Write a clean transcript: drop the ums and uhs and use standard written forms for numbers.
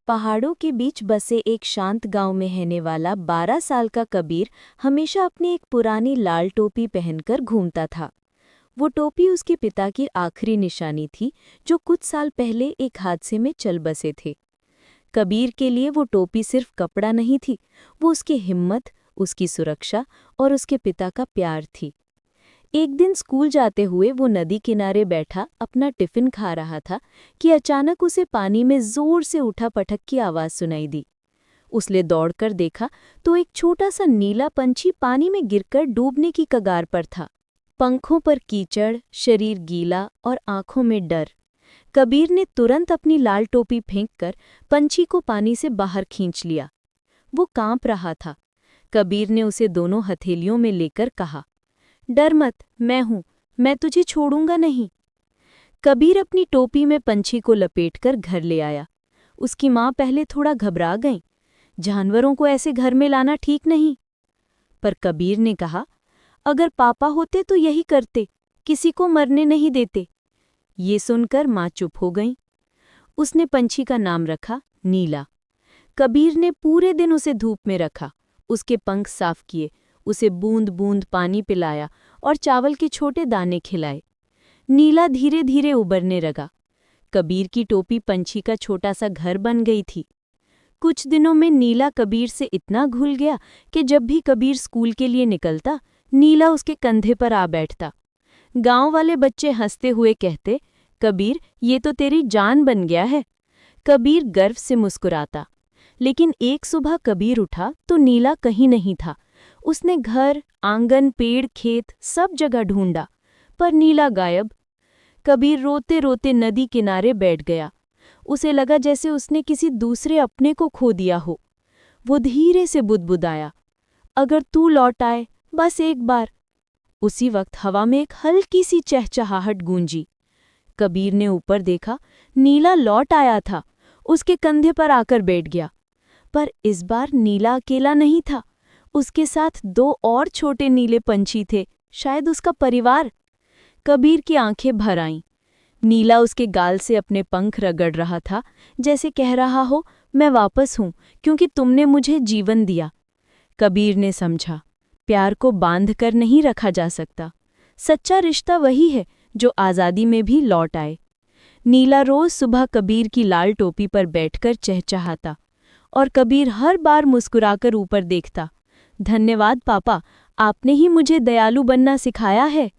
पहाड़ों के बीच बसे एक शांत गांव में रहने वाला 12 साल का कबीर हमेशा अपनी एक पुरानी लाल टोपी पहनकर घूमता था। वो टोपी उसके पिता की आखिरी निशानी थी, जो कुछ साल पहले एक हादसे में चल बसे थे। कबीर के लिए वो टोपी सिर्फ कपड़ा नहीं थी, वो उसकी हिम्मत, उसकी सुरक्षा और उसके पिता का प्यार थी। एक दिन स्कूल जाते हुए वो नदी किनारे बैठा अपना टिफिन खा रहा था कि अचानक उसे पानी में जोर से उठा-पटक की आवाज सुनाई दी। उसने दौड़कर देखा तो एक छोटा सा नीला पंछी पानी में गिरकर डूबने की कगार पर था। पंखों पर कीचड़, शरीर गीला और आंखों में डर। कबीर ने तुरंत अपनी लाल टोपी फेंककर पंछी को पानी से बाहर खींच लिया। वो कांप रहा था। कबीर ने उसे दोनों हथेलियों में लेकर कहा, डर मत, मैं हूं, मैं तुझे छोड़ूंगा नहीं। कबीर अपनी टोपी में पंछी को लपेटकर घर ले आया। उसकी माँ पहले थोड़ा घबरा गई, जानवरों को ऐसे घर में लाना ठीक नहीं। पर कबीर ने कहा, अगर पापा होते तो यही करते, किसी को मरने नहीं देते। ये सुनकर माँ चुप हो गई। उसने पंछी का नाम रखा नीला। कबीर ने पूरे दिन उसे धूप में रखा, उसके पंख साफ किए, उसे बूंद बूंद पानी पिलाया और चावल के छोटे दाने खिलाए। नीला धीरे धीरे उबरने लगा। कबीर की टोपी पंछी का छोटा सा घर बन गई थी। कुछ दिनों में नीला कबीर से इतना घुल गया कि जब भी कबीर स्कूल के लिए निकलता, नीला उसके कंधे पर आ बैठता। गांव वाले बच्चे हंसते हुए कहते, कबीर, ये तो तेरी जान बन गया है। कबीर गर्व से मुस्कुराता। लेकिन एक सुबह कबीर उठा तो नीला कहीं नहीं था। उसने घर, आंगन, पेड़, खेत सब जगह ढूंढा, पर नीला गायब। कबीर रोते रोते नदी किनारे बैठ गया। उसे लगा जैसे उसने किसी दूसरे अपने को खो दिया हो। वो धीरे से बुदबुदाया, अगर तू लौट आए, बस एक बार। उसी वक्त हवा में एक हल्की सी चहचहाहट गूंजी। कबीर ने ऊपर देखा, नीला लौट आया था, उसके कंधे पर आकर बैठ गया। पर इस बार नीला अकेला नहीं था, उसके साथ 2 और छोटे नीले पंछी थे, शायद उसका परिवार। कबीर की आंखें भर आईं। नीला उसके गाल से अपने पंख रगड़ रहा था, जैसे कह रहा हो, मैं वापस हूं क्योंकि तुमने मुझे जीवन दिया। कबीर ने समझा, प्यार को बांध कर नहीं रखा जा सकता। सच्चा रिश्ता वही है जो आज़ादी में भी लौट आए। नीला रोज सुबह कबीर की लाल टोपी पर बैठकर चहचहाता और कबीर हर बार मुस्कुराकर ऊपर देखता। धन्यवाद पापा, आपने ही मुझे दयालु बनना सिखाया है।